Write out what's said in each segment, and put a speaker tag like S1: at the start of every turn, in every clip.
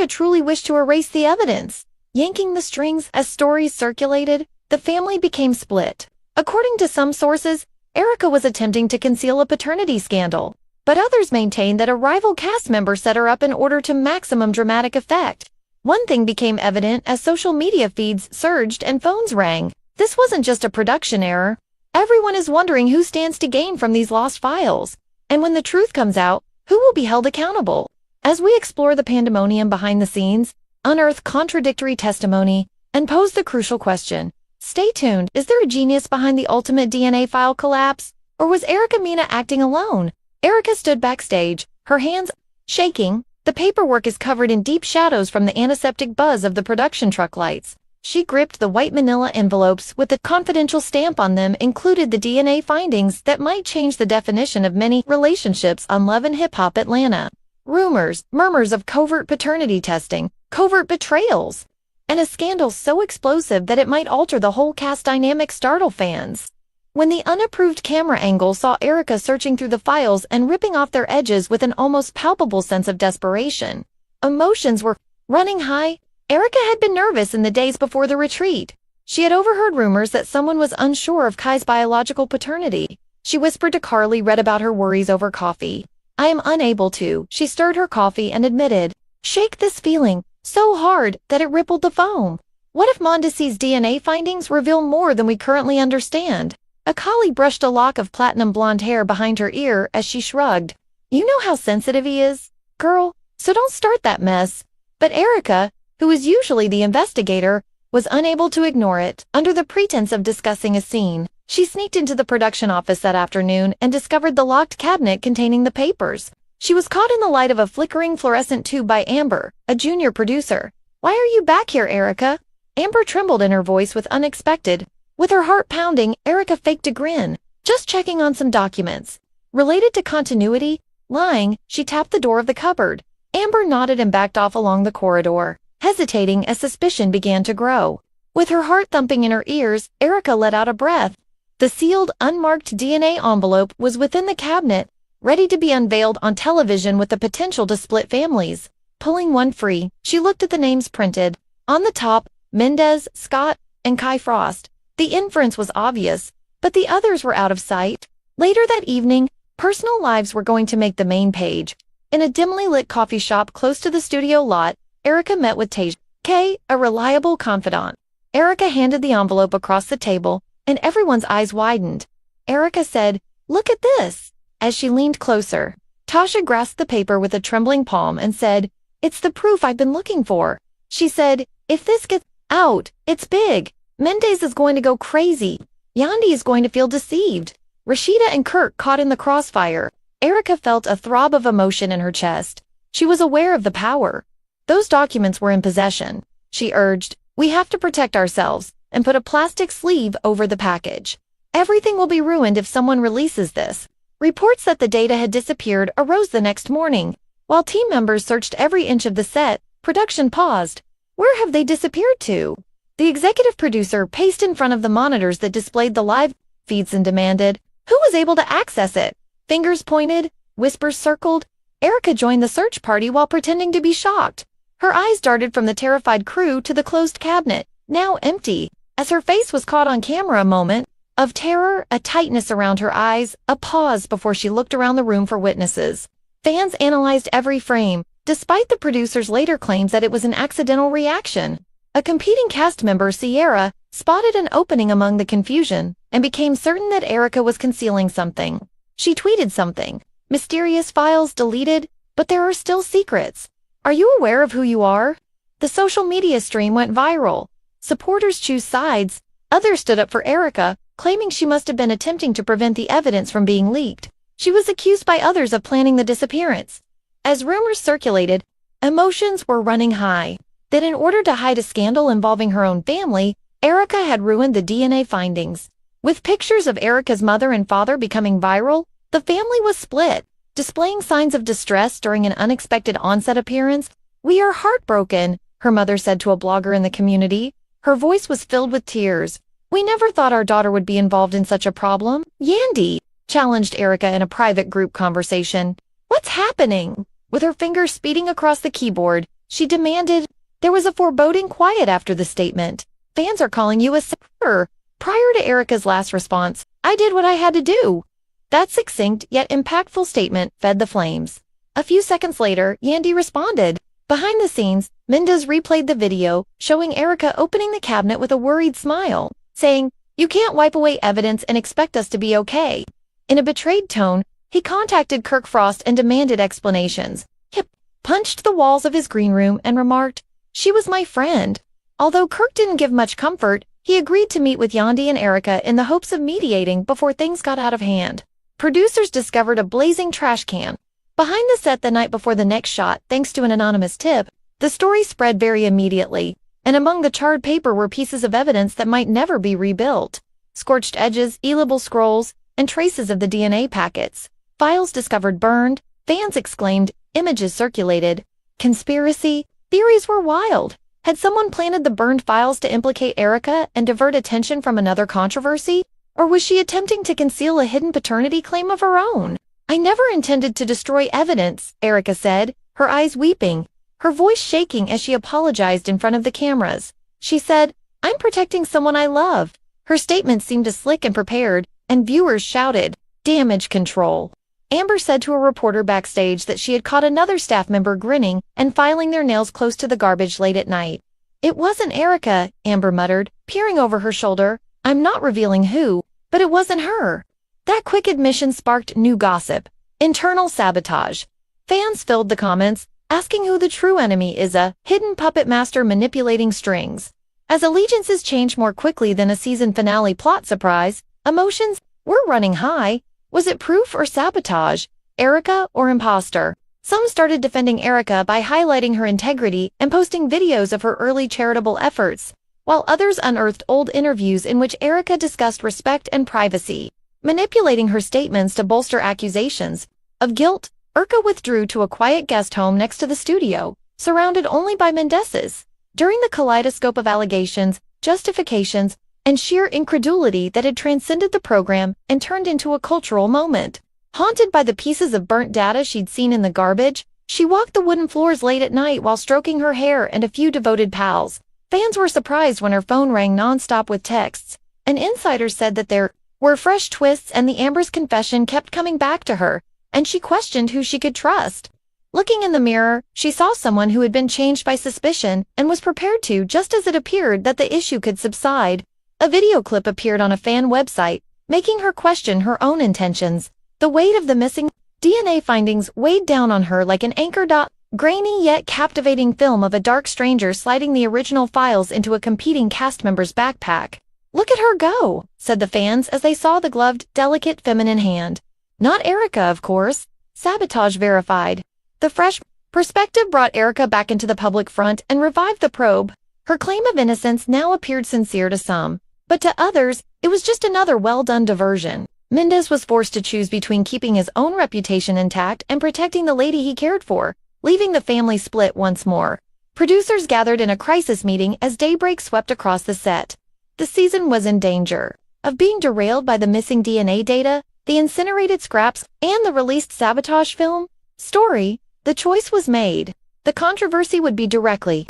S1: Erica truly wished to erase the evidence. Yanking the strings as stories circulated, the family became split. According to some sources, Erica was attempting to conceal a paternity scandal, but others maintained that a rival cast member set her up in order to maximum dramatic effect. One thing became evident as social media feeds surged and phones rang. This wasn't just a production error. Everyone is wondering who stands to gain from these lost files. And when the truth comes out, who will be held accountable? As we explore the pandemonium behind the scenes, unearth contradictory testimony, and pose the crucial question, stay tuned. Is there a genius behind the ultimate DNA file collapse? Or was Erica Mena acting alone? Erica stood backstage, her hands shaking. The paperwork is covered in deep shadows from the antiseptic buzz of the production truck lights. She gripped the white manila envelopes with a confidential stamp on them, included the DNA findings that might change the definition of many relationships on Love and Hip Hop Atlanta. Rumors, murmurs of covert paternity testing, covert betrayals, and a scandal so explosive that it might alter the whole cast dynamic startled fans. When the unapproved camera angle saw Erica searching through the files and ripping off their edges with an almost palpable sense of desperation, emotions were running high. Erica had been nervous in the days before the retreat. She had overheard rumors that someone was unsure of Kai's biological paternity. She whispered to Carly, read about her worries over coffee. I am unable to. She stirred her coffee and admitted, shake this feeling so hard that it rippled the foam. What if Mondesi's DNA findings reveal more than we currently understand? Akali brushed a lock of platinum blonde hair behind her ear as she shrugged. You know how sensitive he is, girl, so don't start that mess. But Erica, who was usually the investigator, was unable to ignore it. Under the pretense of discussing a scene, she sneaked into the production office that afternoon and discovered the locked cabinet containing the papers. She was caught in the light of a flickering fluorescent tube by Amber, a junior producer. Why are you back here, Erica? Amber trembled in her voice with unexpected. With her heart pounding, Erica faked a grin. Just checking on some documents. Related to continuity? Lying, she tapped the door of the cupboard. Amber nodded and backed off along the corridor, hesitating as suspicion began to grow. With her heart thumping in her ears, Erica let out a breath. The sealed, unmarked DNA envelope was within the cabinet, ready to be unveiled on television with the potential to split families. Pulling one free, she looked at the names printed. On the top, Mendez, Scott, and Kai Frost. The inference was obvious, but the others were out of sight. Later that evening, personal lives were going to make the main page. In a dimly lit coffee shop close to the studio lot, Erica met with Tasia K, a reliable confidant. Erica handed the envelope across the table, and everyone's eyes widened. Erica said, "Look at this." As she leaned closer, Tasha grasped the paper with a trembling palm and said, "It's the proof I've been looking for." She said, "If this gets out, it's big. Mendez is going to go crazy. Yandi is going to feel deceived." Rashida and Kirk caught in the crossfire. Erica felt a throb of emotion in her chest. She was aware of the power. Those documents were in possession. She urged, "We have to protect ourselves," and put a plastic sleeve over the package. Everything will be ruined if someone releases this. Reports that the data had disappeared arose the next morning. While team members searched every inch of the set, production paused. Where have they disappeared to? The executive producer paced in front of the monitors that displayed the live feeds and demanded, who was able to access it? Fingers pointed, whispers circled. Erica joined the search party while pretending to be shocked. Her eyes darted from the terrified crew to the closed cabinet, now empty. As her face was caught on camera, a moment of terror, a tightness around her eyes, a pause before she looked around the room for witnesses. Fans analyzed every frame, despite the producer's later claims that it was an accidental reaction. A competing cast member, Sierra, spotted an opening among the confusion and became certain that Erica was concealing something. She tweeted something. Mysterious files deleted, but there are still secrets. Are you aware of who you are? The social media stream went viral. Supporters choose sides. Others stood up for Erica, claiming she must have been attempting to prevent the evidence from being leaked. She was accused by others of planning the disappearance. As rumors circulated, emotions were running high. That in order to hide a scandal involving her own family, Erica had ruined the DNA findings. With pictures of Erica's mother and father becoming viral, the family was split, displaying signs of distress during an unexpected onset appearance. "We are heartbroken," her mother said to a blogger in the community. Her voice was filled with tears. "We never thought our daughter would be involved in such a problem." "Yandi," challenged Erica in a private group conversation. "What's happening?" With her fingers speeding across the keyboard, she demanded. There was a foreboding quiet after the statement. Fans are calling you a saboteur. Prior to Erica's last response, I did what I had to do. That succinct yet impactful statement fed the flames. A few seconds later, Yandy responded. Behind the scenes, Mendes replayed the video, showing Erica opening the cabinet with a worried smile, saying, "You can't wipe away evidence and expect us to be okay." In a betrayed tone, he contacted Kirk Frost and demanded explanations. He punched the walls of his green room and remarked, "She was my friend." Although Kirk didn't give much comfort, he agreed to meet with Yandy and Erica in the hopes of mediating before things got out of hand. Producers discovered a blazing trash can behind the set the night before the next shot. Thanks to an anonymous tip, the story spread very immediately, and among the charred paper were pieces of evidence that might never be rebuilt. Scorched edges, illegible scrolls, and traces of the DNA packets. Files discovered burned, fans exclaimed, images circulated. Conspiracy theories were wild. Had someone planted the burned files to implicate Erica and divert attention from another controversy? Or was she attempting to conceal a hidden paternity claim of her own? "I never intended to destroy evidence," Erica said, her eyes weeping, her voice shaking as she apologized in front of the cameras. She said, "I'm protecting someone I love." Her statement seemed slick and prepared, and viewers shouted, "Damage control." Amber said to a reporter backstage that she had caught another staff member grinning and filing their nails close to the garbage late at night. "It wasn't Erica," Amber muttered, peering over her shoulder. "I'm not revealing who, but it wasn't her." That quick admission sparked new gossip. Internal sabotage. Fans filled the comments, asking who the true enemy is, a hidden puppet master manipulating strings. As allegiances change more quickly than a season finale plot surprise, emotions were running high. Was it proof or sabotage? Erica or imposter? Some started defending Erica by highlighting her integrity and posting videos of her early charitable efforts, while others unearthed old interviews in which Erica discussed respect and privacy. Manipulating her statements to bolster accusations of guilt, Erica withdrew to a quiet guest home next to the studio, surrounded only by Mendeses. During the kaleidoscope of allegations, justifications, and sheer incredulity that had transcended the program and turned into a cultural moment. Haunted by the pieces of burnt data she'd seen in the garbage, she walked the wooden floors late at night while stroking her hair and a few devoted pals. Fans were surprised when her phone rang nonstop with texts, and insiders said that there were fresh twists and the Amber's confession kept coming back to her, and she questioned who she could trust. Looking in the mirror, she saw someone who had been changed by suspicion and was prepared to just as it appeared that the issue could subside. A video clip appeared on a fan website, making her question her own intentions. The weight of the missing DNA findings weighed down on her like an anchor. Grainy yet captivating film of a dark stranger sliding the original files into a competing cast member's backpack. "Look at her go," said the fans as they saw the gloved, delicate feminine hand. Not Erica, of course. Sabotage verified. The fresh perspective brought Erica back into the public front and revived the probe. Her claim of innocence now appeared sincere to some, but to others, it was just another well-done diversion. Mendes was forced to choose between keeping his own reputation intact and protecting the lady he cared for, leaving the family split once more. Producers gathered in a crisis meeting as daybreak swept across the set. The season was in danger of being derailed by the missing DNA data, the incinerated scraps, and the released sabotage film. Story, the choice was made. The controversy would be directly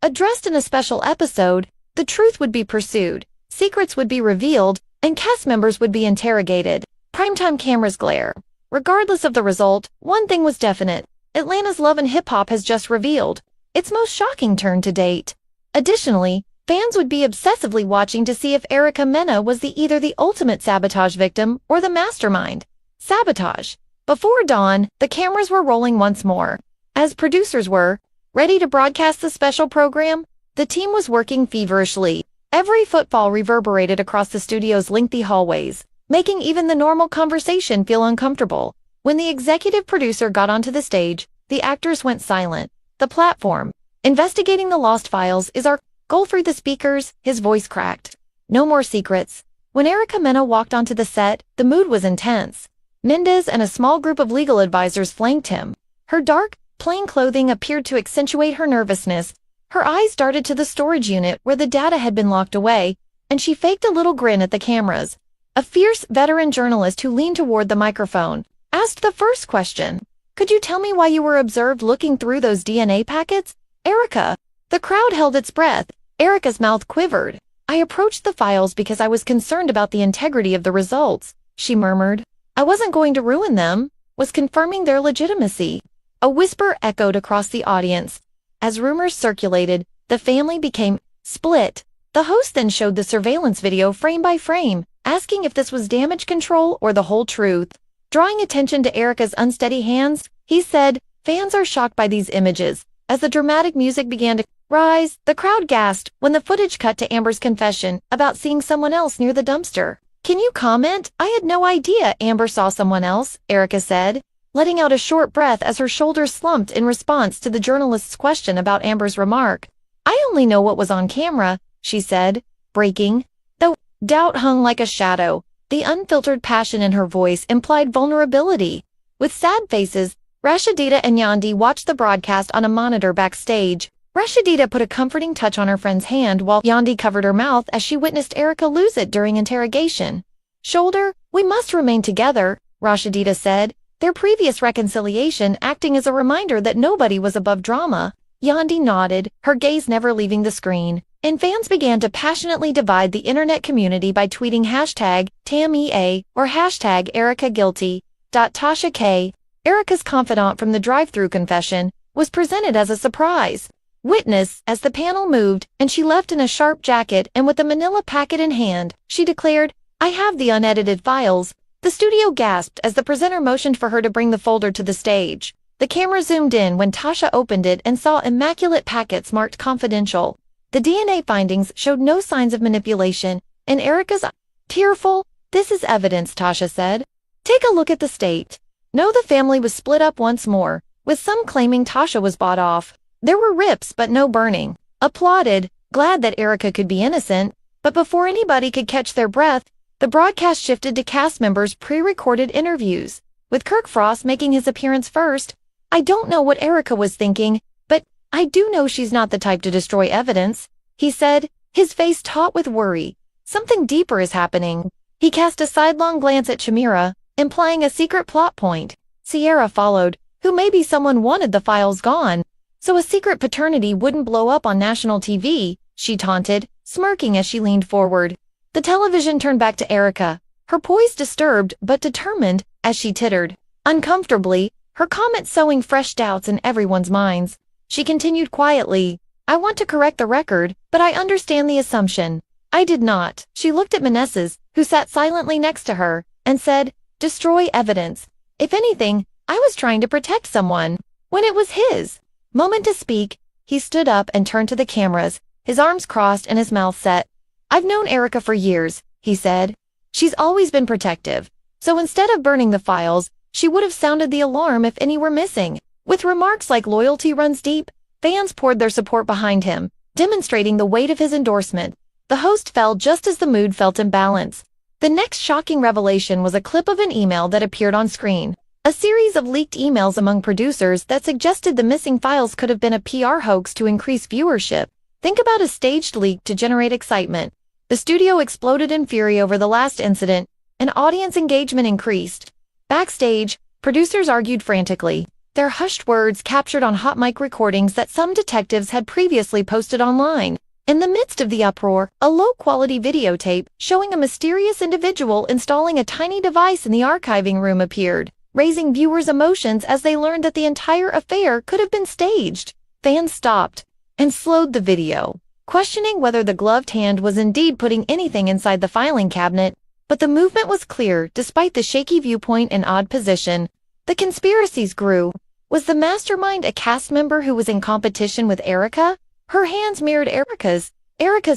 S1: addressed in a special episode. The truth would be pursued, secrets would be revealed, and cast members would be interrogated. Primetime cameras glare. Regardless of the result, one thing was definite. Atlanta's Love and Hip Hop has just revealed its most shocking turn to date. Additionally, fans would be obsessively watching to see if Erica Mena was either the ultimate sabotage victim or the mastermind. Sabotage. Before dawn, the cameras were rolling once more. As producers were ready to broadcast the special program, the team was working feverishly. Every footfall reverberated across the studio's lengthy hallways, making even the normal conversation feel uncomfortable. When the executive producer got onto the stage, the actors went silent. "The platform, investigating the lost files, is our goal." Through the speakers, his voice cracked. No more secrets. When Erica Mena walked onto the set, the mood was intense. Mendes and a small group of legal advisors flanked him. Her dark, plain clothing appeared to accentuate her nervousness. Her eyes darted to the storage unit where the data had been locked away, and she faked a little grin at the cameras. A fierce veteran journalist who leaned toward the microphone asked the first question. Could you tell me why you were observed looking through those DNA packets? Erica. The crowd held its breath. Erica's mouth quivered. I approached the files because I was concerned about the integrity of the results, she murmured. I wasn't going to ruin them, was confirming their legitimacy. A whisper echoed across the audience. As rumors circulated, the family became split. The host then showed the surveillance video frame by frame, asking if this was damage control or the whole truth. Drawing attention to Erica's unsteady hands, he said, "Fans are shocked by these images." As the dramatic music began to rise, the crowd gasped when the footage cut to Amber's confession about seeing someone else near the dumpster. "Can you comment? I had no idea Amber saw someone else," Erica said, letting out a short breath as her shoulders slumped in response to the journalist's question about Amber's remark. "I only know what was on camera," she said, breaking. Though doubt hung like a shadow, the unfiltered passion in her voice implied vulnerability. With sad faces, LHHATL and Yandi watched the broadcast on a monitor backstage. LHHATL put a comforting touch on her friend's hand while Yandi covered her mouth as she witnessed Erica lose it during interrogation. "Shoulder, we must remain together," LHHATL said, their previous reconciliation acting as a reminder that nobody was above drama. Yandi nodded, her gaze never leaving the screen, and fans began to passionately divide the internet community by tweeting #TamEA or #EricaGuilty. Tasha K., Erica's confidant from the drive-thru confession, was presented as a surprise witness as the panel moved and she left in a sharp jacket and with a manila packet in hand. She declared, "I have the unedited files." The studio gasped as the presenter motioned for her to bring the folder to the stage. The camera zoomed in when Tasha opened it and saw immaculate packets marked confidential. The DNA findings showed no signs of manipulation, and Erica's tearful, "This is evidence," Tasha said. "Take a look at the state." No, the family was split up once more, with some claiming Tasha was bought off. There were rips but no burning. Applauded, glad that Erica could be innocent, but before anybody could catch their breath, the broadcast shifted to cast members' pre-recorded interviews, with Kirk Frost making his appearance first. "I don't know what Erica was thinking, but I do know she's not the type to destroy evidence," he said, his face taut with worry. "Something deeper is happening." He cast a sidelong glance at Chimera, implying a secret plot point. Sierra followed, who maybe someone wanted the files gone, so a secret paternity wouldn't blow up on national TV, she taunted, smirking as she leaned forward. The television turned back to Erica, her poise disturbed but determined, as she tittered. Uncomfortably, her comment sowing fresh doubts in everyone's minds. She continued quietly, "I want to correct the record, but I understand the assumption. I did not." She looked at Meneses, who sat silently next to her, and said, "Destroy evidence. If anything, I was trying to protect someone." When it was his moment to speak, he stood up and turned to the cameras, his arms crossed and his mouth set. "I've known Erica for years," he said. "She's always been protective. So instead of burning the files, she would have sounded the alarm if any were missing." With remarks like "loyalty runs deep," fans poured their support behind him, demonstrating the weight of his endorsement. The host fell just as the mood felt imbalanced. The next shocking revelation was a clip of an email that appeared on screen. A series of leaked emails among producers that suggested the missing files could have been a PR hoax to increase viewership. Think about a staged leak to generate excitement. The studio exploded in fury over the last incident, and audience engagement increased. Backstage, producers argued frantically, their hushed words captured on hot mic recordings that some detectives had previously posted online. In the midst of the uproar, a low-quality videotape showing a mysterious individual installing a tiny device in the archiving room appeared, raising viewers' emotions as they learned that the entire affair could have been staged. Fans stopped and slowed the video, questioning whether the gloved hand was indeed putting anything inside the filing cabinet. But the movement was clear despite the shaky viewpoint and odd position. The conspiracies grew. Was the mastermind a cast member who was in competition with Erica? Her hands mirrored Erica's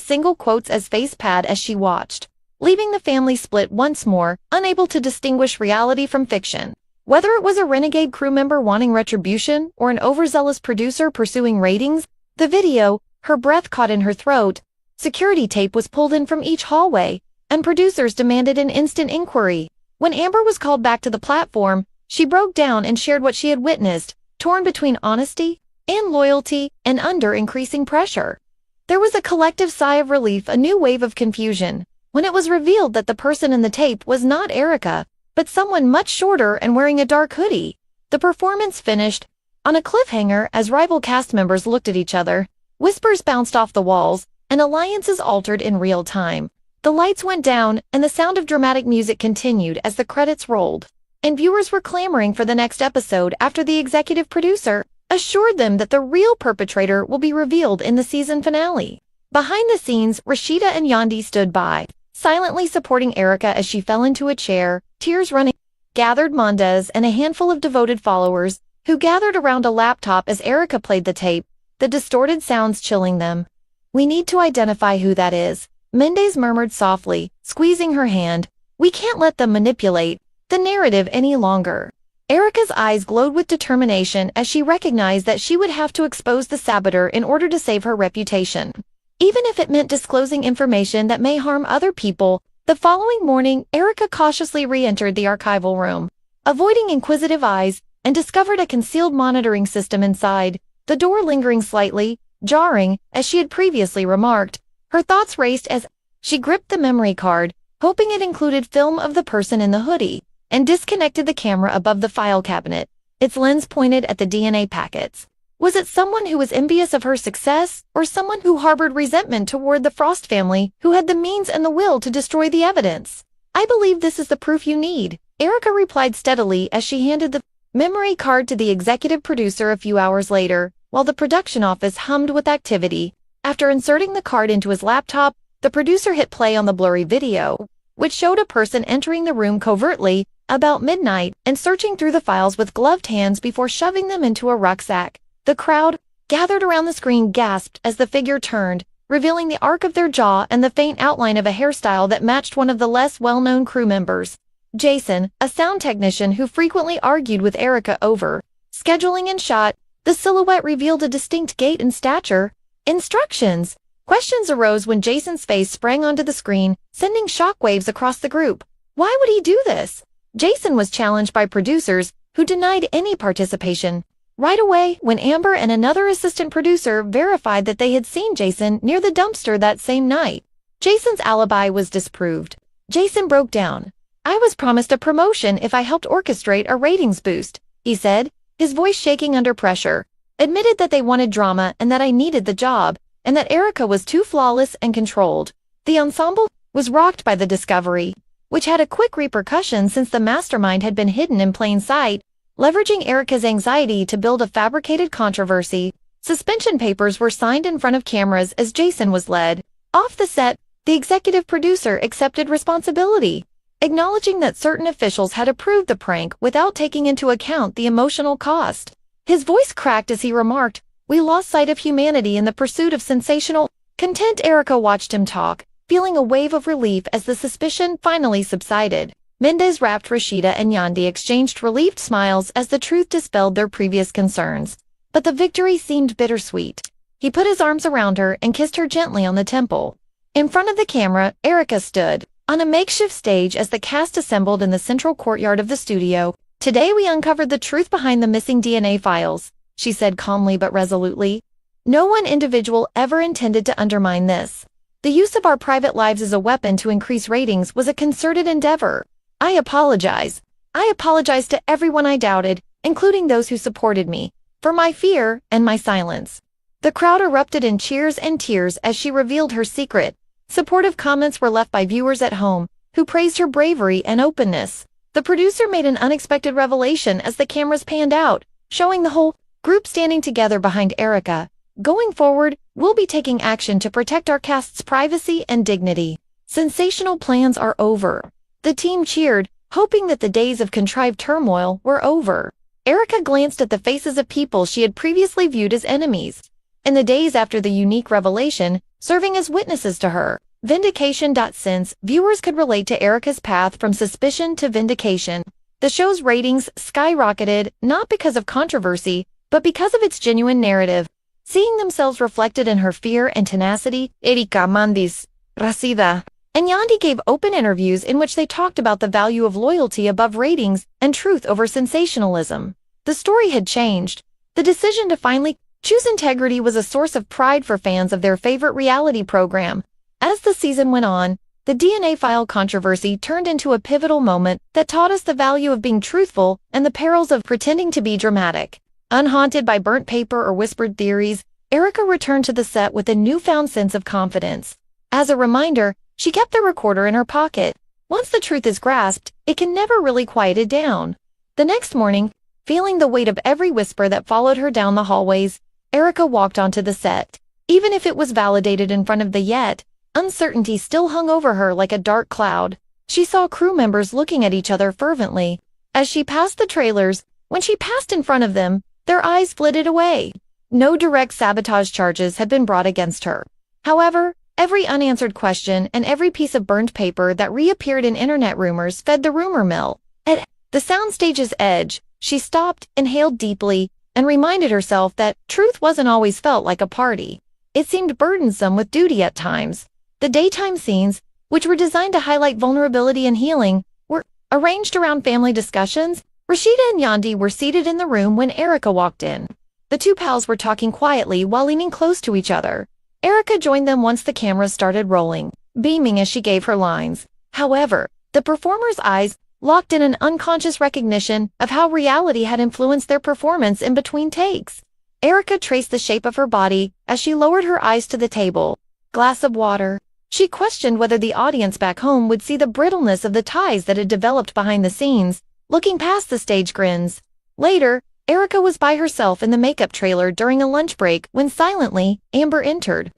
S1: single quotes as face pad as she watched, leaving the family split once more, unable to distinguish reality from fiction. Whether it was a renegade crew member wanting retribution or an overzealous producer pursuing ratings, the video, her breath caught in her throat, security tape was pulled in from each hallway, and producers demanded an instant inquiry. When Amber was called back to the platform, she broke down and shared what she had witnessed, torn between honesty and loyalty and under increasing pressure. There was a collective sigh of relief, a new wave of confusion, when it was revealed that the person in the tape was not Erica, but someone much shorter and wearing a dark hoodie. The performance finished on a cliffhanger as rival cast members looked at each other. Whispers bounced off the walls, and alliances altered in real time. The lights went down, and the sound of dramatic music continued as the credits rolled. And viewers were clamoring for the next episode after the executive producer assured them that the real perpetrator will be revealed in the season finale. Behind the scenes, Rashida and Yandi stood by, silently supporting Erica as she fell into a chair, tears running. Gathered Mendez and a handful of devoted followers, who gathered around a laptop as Erica played the tape, the distorted sounds chilling them. "We need to identify who that is," Mendez murmured softly, squeezing her hand. "We can't let them manipulate the narrative any longer." Erica's eyes glowed with determination as she recognized that she would have to expose the saboteur in order to save her reputation, even if it meant disclosing information that may harm other people. The following morning, Erica cautiously re-entered the archival room, avoiding inquisitive eyes, and discovered a concealed monitoring system inside, the door lingering slightly, jarring, as she had previously remarked. Her thoughts raced as she gripped the memory card, hoping it included film of the person in the hoodie, and disconnected the camera above the file cabinet. Its lens pointed at the DNA packets. Was it someone who was envious of her success, or someone who harbored resentment toward the Frost family, who had the means and the will to destroy the evidence? "I believe this is the proof you need," Erica replied steadily as she handed the memory card to the executive producer a few hours later, while the production office hummed with activity. After inserting the card into his laptop, the producer hit play on the blurry video, which showed a person entering the room covertly about midnight and searching through the files with gloved hands before shoving them into a rucksack. The crowd, gathered around the screen, gasped as the figure turned, revealing the arc of their jaw and the faint outline of a hairstyle that matched one of the less well-known crew members. Jason, a sound technician who frequently argued with Erica over scheduling and shot, the silhouette revealed a distinct gait and stature. Instructions. Questions arose when Jason's face sprang onto the screen, sending shockwaves across the group. Why would he do this? Jason was challenged by producers, who denied any participation. Right away, when Amber and another assistant producer verified that they had seen Jason near the dumpster that same night, Jason's alibi was disproved. Jason broke down. "I was promised a promotion if I helped orchestrate a ratings boost," he said, his voice shaking under pressure. "Admitted that they wanted drama and that I needed the job, and that Erica was too flawless and controlled." The ensemble was rocked by the discovery, which had a quick repercussion since the mastermind had been hidden in plain sight. Leveraging Erica's anxiety to build a fabricated controversy, suspension papers were signed in front of cameras as Jason was led. Off the set, the executive producer accepted responsibility, acknowledging that certain officials had approved the prank without taking into account the emotional cost. His voice cracked as he remarked, "We lost sight of humanity in the pursuit of sensational content." Erica watched him talk, feeling a wave of relief as the suspicion finally subsided. Mendez wrapped Rashida and Yandi exchanged relieved smiles as the truth dispelled their previous concerns. But the victory seemed bittersweet. He put his arms around her and kissed her gently on the temple. In front of the camera, Erica stood on a makeshift stage as the cast assembled in the central courtyard of the studio. "Today we uncovered the truth behind the missing DNA files," she said calmly but resolutely. "No one individual ever intended to undermine this. The use of our private lives as a weapon to increase ratings was a concerted endeavor. I apologize. I apologize to everyone I doubted, including those who supported me, for my fear and my silence." The crowd erupted in cheers and tears as she revealed her secret. Supportive comments were left by viewers at home, who praised her bravery and openness. The producer made an unexpected revelation as the cameras panned out, showing the whole group standing together behind Erica. "Going forward, we'll be taking action to protect our cast's privacy and dignity. Sensational plans are over." The team cheered, hoping that the days of contrived turmoil were over. Erica glanced at the faces of people she had previously viewed as enemies. In the days after the unique revelation, serving as witnesses to her vindication. Since viewers could relate to Erica's path from suspicion to vindication, the show's ratings skyrocketed not because of controversy, but because of its genuine narrative. Seeing themselves reflected in her fear and tenacity, Erika, Mandis, Rashida, and Yandi gave open interviews in which they talked about the value of loyalty above ratings and truth over sensationalism. The story had changed. The decision to finally choose integrity was a source of pride for fans of their favorite reality program. As the season went on, The DNA file controversy turned into a pivotal moment that taught us the value of being truthful and the perils of pretending to be dramatic. Unhaunted by burnt paper or whispered theories, Erica returned to the set with a newfound sense of confidence. As a reminder, she kept the recorder in her pocket. Once the truth is grasped, it can never really quiet down. The next morning, feeling the weight of every whisper that followed her down the hallways, Erica walked onto the set. Even if it was validated in front of the yet, uncertainty still hung over her like a dark cloud. She saw crew members looking at each other fervently. As she passed the trailers, when she passed in front of them, their eyes flitted away. No direct sabotage charges had been brought against her. However, every unanswered question and every piece of burned paper that reappeared in internet rumors fed the rumor mill. At the soundstage's edge, she stopped, inhaled deeply, and reminded herself that truth wasn't always felt like a party. It seemed burdensome with duty at times. The daytime scenes, which were designed to highlight vulnerability and healing, were arranged around family discussions. Rashida and Yandi were seated in the room when Erica walked in. The two pals were talking quietly while leaning close to each other. Erica joined them once the cameras started rolling, beaming as she gave her lines. However, the performers' eyes locked in an unconscious recognition of how reality had influenced their performance in between takes. Erica traced the shape of her body as she lowered her eyes to the table. Glass of water. She questioned whether the audience back home would see the brittleness of the ties that had developed behind the scenes, looking past the stage grins. Later, Erica was by herself in the makeup trailer during a lunch break when silently, Amber entered.